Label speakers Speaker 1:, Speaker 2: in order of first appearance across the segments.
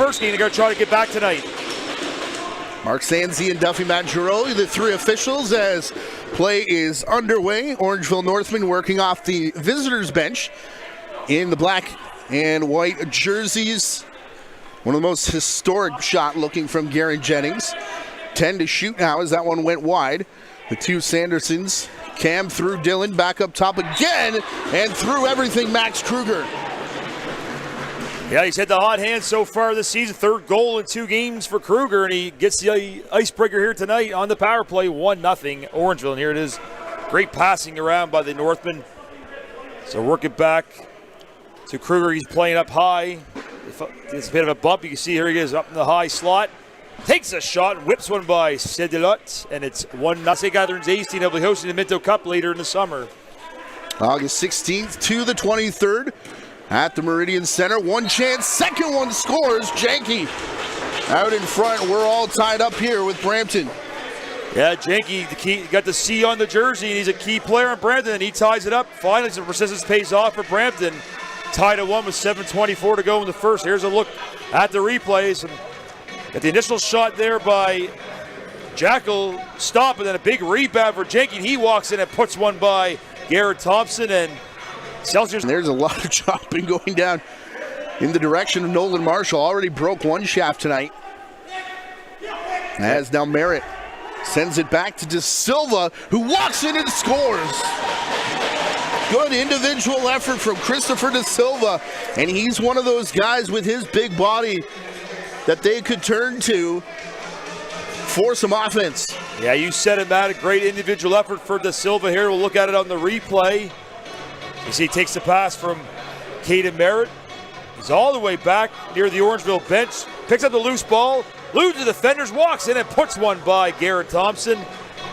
Speaker 1: first game. They're going to try to get back tonight.
Speaker 2: Mark Sanzi and Duffy Maggiarelli, the three officials, as play is underway. Orangeville Northmen working off the visitors' bench in the black and white jerseys. One of the most historic shot looking from Garen Jennings. 10 to shoot now as that one went wide. The two Sandersons, Cam through Dylan, back up top again, and through everything, Max Krueger.
Speaker 1: Yeah, he's had the hot hand so far this season. Third goal in 2 games for Krueger, and he gets the icebreaker here tonight on the power play, 1-0 Orangeville. And here it is. Great passing around by the Northmen. So work it back to Krueger. He's playing up high. It's a bit of a bump. You can see here he is up in the high slot. Takes a shot, whips one by Cedelot, and it's 1-0. St. Catharines A's team will be hosting the Minto Cup later in the summer.
Speaker 2: August 16th to the 23rd. At the Meridian Center, one chance, second one scores. Janke out in front. We're all tied up here with Brampton.
Speaker 1: Yeah, Janke, the key, got the C on the jersey, and he's a key player in Brampton, and he ties it up. Finally, some persistence pays off for Brampton. Tied at 1 with 7:24 to go in the first. Here's a look at the replays. And got the initial shot there by Jackal, stop, and then a big rebound for Janke. He walks in and puts one by Garrett Thompson, and Excelsiors.
Speaker 2: There's a lot of chopping going down in the direction of Nolan Marshall. Already broke one shaft tonight. As now Merritt sends it back to De Silva, who walks in and scores. Good individual effort from Christopher De Silva, and he's one of those guys with his big body that they could turn to for some offense.
Speaker 1: Yeah, you said it, Matt. A great individual effort for De Silva here. We'll look at it on the replay. You see he takes the pass from Caden Merritt. He's all the way back near the Orangeville bench. Picks up the loose ball. Eludes the defenders, walks in and puts one by Garrett Thompson.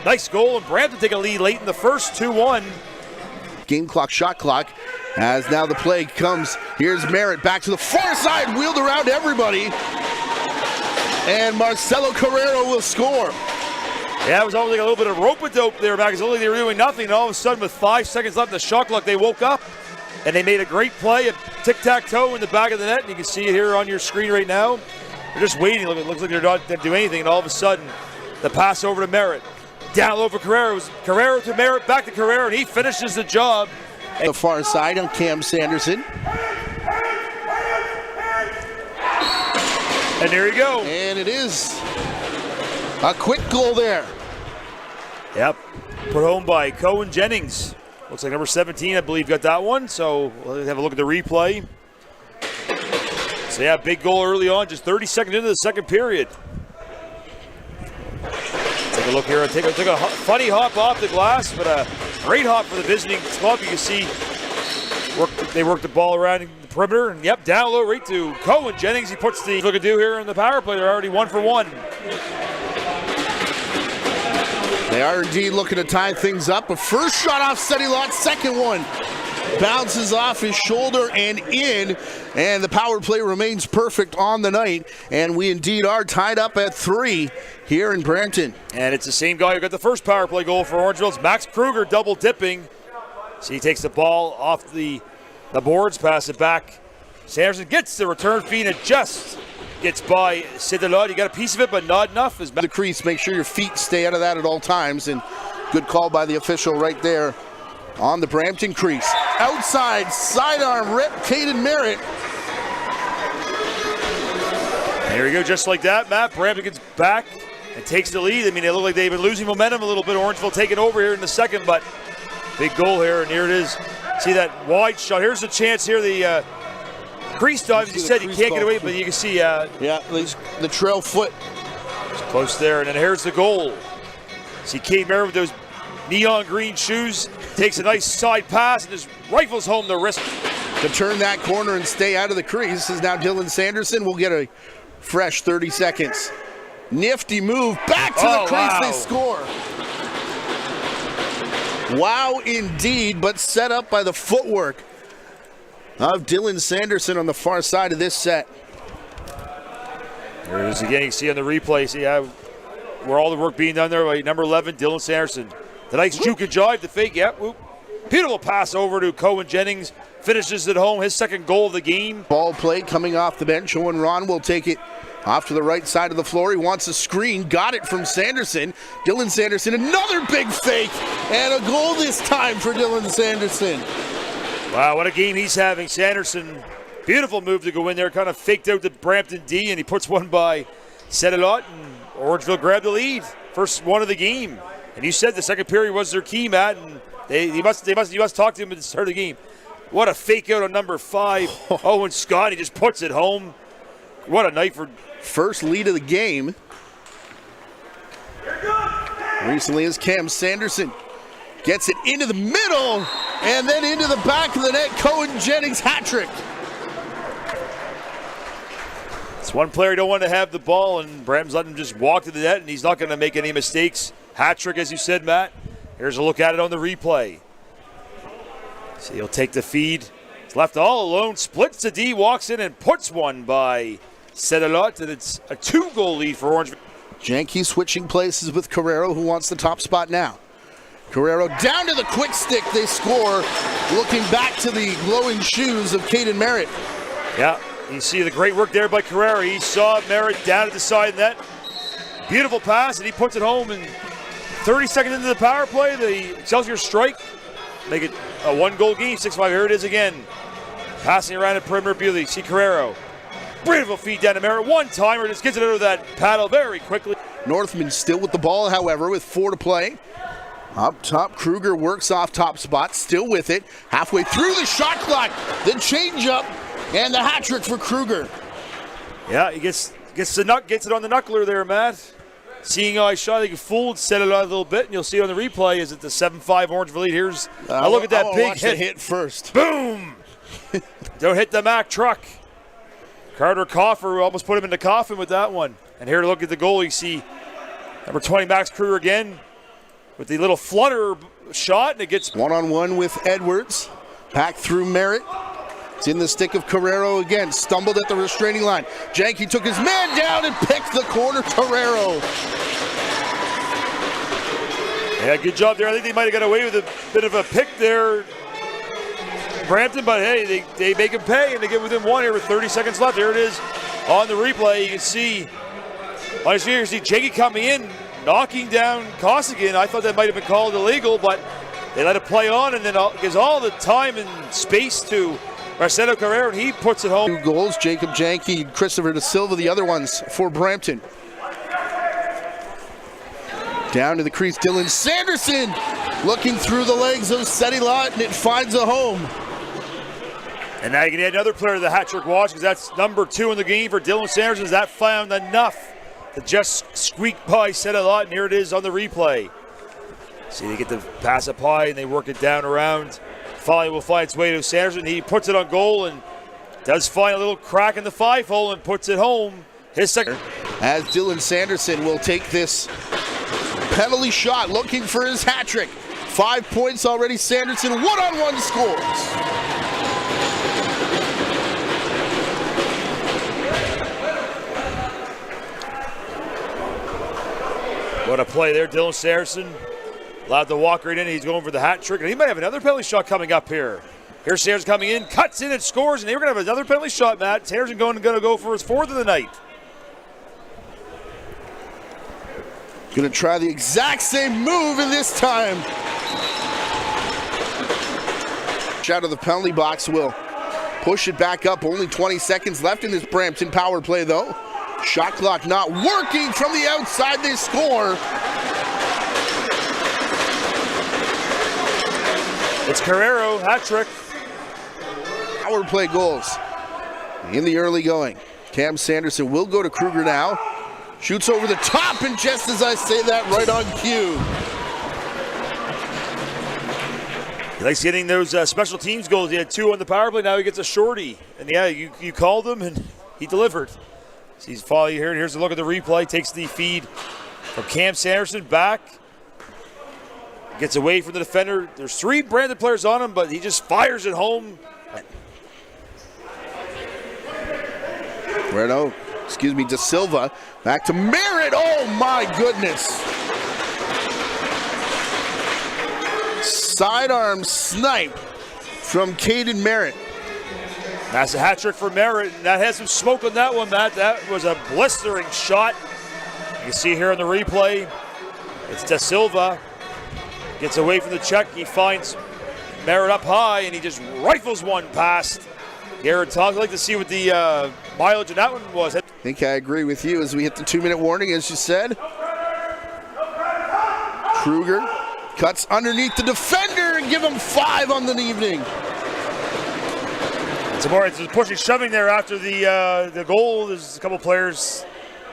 Speaker 1: Nice goal, and Brampton take a lead late in the first, 2-1.
Speaker 2: Game clock, shot clock, as now the play comes. Here's Merritt back to the far side, wheeled around everybody. And Marcelo Carrero will score.
Speaker 1: Yeah, it was almost like a little bit of rope-a-dope there, Matt, because only they were doing nothing, and all of a sudden with 5 seconds left in the shot clock, they woke up, and they made a great play, a tic-tac-toe in the back of the net, and you can see it here on your screen right now. They're just waiting. It looks like they're not going to do anything, and all of a sudden, the pass over to Merritt. Down low for Carrero. Carrero to Merritt, back to Carrero, and he finishes the job.
Speaker 2: The far side on Cam Sanderson.
Speaker 1: And there you go.
Speaker 2: And it is a quick goal there.
Speaker 1: Yep. Put home by Cohen Jennings. Looks like number 17, I believe, got that one. So we'll have a look at the replay. So, yeah, big goal early on, just 30 seconds into the second period. Take a look here. Take a funny hop off the glass, but a great hop for the visiting club. You can see they work the ball around in the perimeter, and yep, down low right to Cohen Jennings. He puts the look to do here in the power play. They're already 1 for 1.
Speaker 2: They are indeed looking to tie things up. A first shot off Cedelot, second one bounces off his shoulder and in, and the power play remains perfect on the night, and we indeed are tied up at 3 here in Brampton.
Speaker 1: And it's the same guy who got the first power play goal for Orangeville. It's Max Krueger double dipping. So he takes the ball off the boards, pass it back. Sanderson gets the return feed and just gets by Cedelot. You got a piece of it, but not enough. As
Speaker 2: the crease, make sure your feet stay out of that at all times, and good call by the official right there on the Brampton crease. Outside, sidearm rip, Caden Merritt.
Speaker 1: There you go, just like that, Matt. Brampton gets back and takes the lead. I mean, they look like they've been losing momentum a little bit. Orangeville taking over here in the second, but big goal here, and here it is. See that wide shot. Here's the chance here. The crease dive, as you said, you can't get away, but you can see.
Speaker 2: Yeah, the trail foot.
Speaker 1: It's close there, and then here's the goal. See Caden Merritt with those neon green shoes, takes a nice side pass and just rifles home the wrist.
Speaker 2: To turn that corner and stay out of the crease is now Dylan Sanderson. We'll get a fresh 30 seconds. Nifty move, back to the crease, wow. They score. Wow indeed, but set up by the footwork of Dylan Sanderson on the far side of this set.
Speaker 1: There it is again, you see on the replay, see where all the work being done there by number 11, Dylan Sanderson. The nice juke and jive, the fake, yep, whoop. Beautiful pass over to Cohen Jennings. finishes it home, his second goal of the game.
Speaker 2: Ball play coming off the bench. Owen Ron will take it off to the right side of the floor. He wants a screen. Got it from Sanderson. Dylan Sanderson, another big fake. And a goal this time for Dylan Sanderson.
Speaker 1: Wow, what a game he's having. Sanderson, beautiful move to go in there. Kind of faked out the Brampton D, and he puts one by Sedilot, and Orangeville grabbed the lead. First one of the game. And you said the second period was their key, Matt, and you must talk to him at the start of the game. What a fake out on number 5. Owen Scott, he just puts it home. What a night for...
Speaker 2: First lead of the game. Recently is Cam Sanderson. Gets it into the middle and then into the back of the net. Cohen Jennings hat trick.
Speaker 1: It's one player who don't want to have the ball, and Brampton's letting him just walk to the net, and he's not going to make any mistakes. Hat trick, as you said, Matt. Here's a look at it on the replay. So he'll take the feed. He's left all alone, splits the D, walks in and puts one by Sedilot, and it's a 2-goal lead for Orangeville.
Speaker 2: Janke switching places with Carrero, who wants the top spot now. Carrero down to the quick stick. They score, looking back to the glowing shoes of Caden Merritt.
Speaker 1: Yeah, you see the great work there by Carrera. He saw Merritt down at the side of the net. Beautiful pass, and he puts it home. And 30 seconds into the power play, the Excelsiors strike. Make it a 1-goal game, 6-5. Here it is again. Passing around the perimeter beautifully. See Carrero. Beautiful feed down to Merritt. One-timer, just gets it out of that paddle very quickly.
Speaker 2: Northmen still with the ball, however, with 4 to play. Up top, Krueger works off top spot, still with it. Halfway through the shot clock, the change-up, and the hat trick for Krueger.
Speaker 1: Yeah, he gets it on the knuckler there, Matt. Seeing how I shot, he fooled, set it out a little bit, and you'll see it on the replay. Is it the 7-5 Orangeville lead? Here's a look at that big hit
Speaker 2: first.
Speaker 1: Boom! Don't hit the Mack truck. Carter Coffer almost put him in the coffin with that one. And here to look at the goal, you see number 20 Max Krueger again with the little flutter shot, and it gets
Speaker 2: one-on-one with Edwards. Back through Merritt. It's in the stick of Carrero again. Stumbled at the restraining line. Janke took his man down and picked the corner. Carrero.
Speaker 1: Yeah, good job there. I think they might have got away with a bit of a pick there, Brampton, but hey, they make him pay, and they get within 1 here with 30 seconds left. There it is on the replay. You can see, you see Janke coming in, knocking down Costigan. I thought that might have been called illegal, but they let it play on, and then gives all the time and space to Marcelo Carrero, and he puts it home.
Speaker 2: 2 goals, Jacob Janke, Christopher De Silva, the other ones for Brampton. Down to the crease, Dylan Sanderson looking through the legs of Sedilot, and it finds a home.
Speaker 1: And now you can add another player to the hat trick watch, because that's number 2 in the game for Dylan Sanderson. That found enough to just squeak by Sedilot, and here it is on the replay. See, they get the pass up high, and they work it down around. Finally will find its way to Sanderson. He puts it on goal and does find a little crack in the 5-hole and puts it home. His second.
Speaker 2: As Dylan Sanderson will take this penalty shot, looking for his hat trick. 5 points already. Sanderson one-on-one scores.
Speaker 1: What a play there, Dylan Sanderson. Allowed to walk right in. He's going for the hat trick. And he might have another penalty shot coming up here. Here's Sanderson coming in, cuts in and scores. And they were going to have another penalty shot, Matt. Sanderson going to go for his 4th of the night.
Speaker 2: Going to try the exact same move in this time. Out of the penalty box will push it back up. Only 20 seconds left in this Brampton power play, though. Shot clock not working from the outside. They score.
Speaker 1: It's Carrero, hat trick.
Speaker 2: Power play goals in the early going. Cam Sanderson will go to Krueger now. Shoots over the top, and just as I say that, right on cue.
Speaker 1: He likes getting those special teams goals. He had 2 on the power play. Now he gets a shorty. And yeah, you called him, and he delivered. So he's following here. Here's a look at the replay. Takes the feed from Cam Sanderson back. Gets away from the defender. There's 3 Brampton players on him, but he just fires it home.
Speaker 2: De Silva. Back to Merritt. Oh my goodness. Sidearm snipe from Caden Merritt.
Speaker 1: That's a hat trick for Merritt, and that has some smoke on that one, Matt. That was a blistering shot. You can see here in the replay, it's Da Silva. Gets away from the check. He finds Merritt up high, and he just rifles one past Garrett Thompson. I'd like to see what the mileage of that one was.
Speaker 2: I think I agree with you as we hit the 2-minute warning, as you said. Krueger cuts underneath the defender and give him 5 on the evening.
Speaker 1: It's pushing, shoving there after the goal. There's a couple players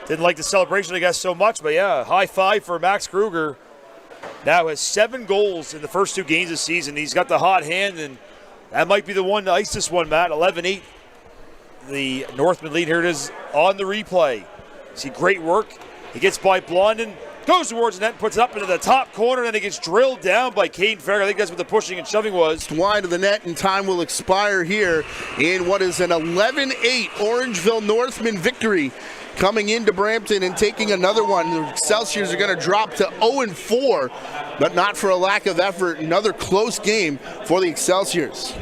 Speaker 1: didn't like the celebration, I guess, so much. But yeah, high five for Max Krueger. Now has 7 goals in the first 2 games this season. He's got the hot hand, and that might be the one to ice this one, Matt. 11-8. The Northmen lead. Here it is on the replay. See great work. He gets by Blondin, goes towards the net, puts it up into the top corner, and then he gets drilled down by Caden Farragut. I think that's what the pushing and shoving was.
Speaker 2: Wide of the net, and time will expire here in what is an 11-8 Orangeville Northmen victory. Coming into Brampton and taking another one. The Excelsiors are going to drop to 0-4, but not for a lack of effort. Another close game for the Excelsiors.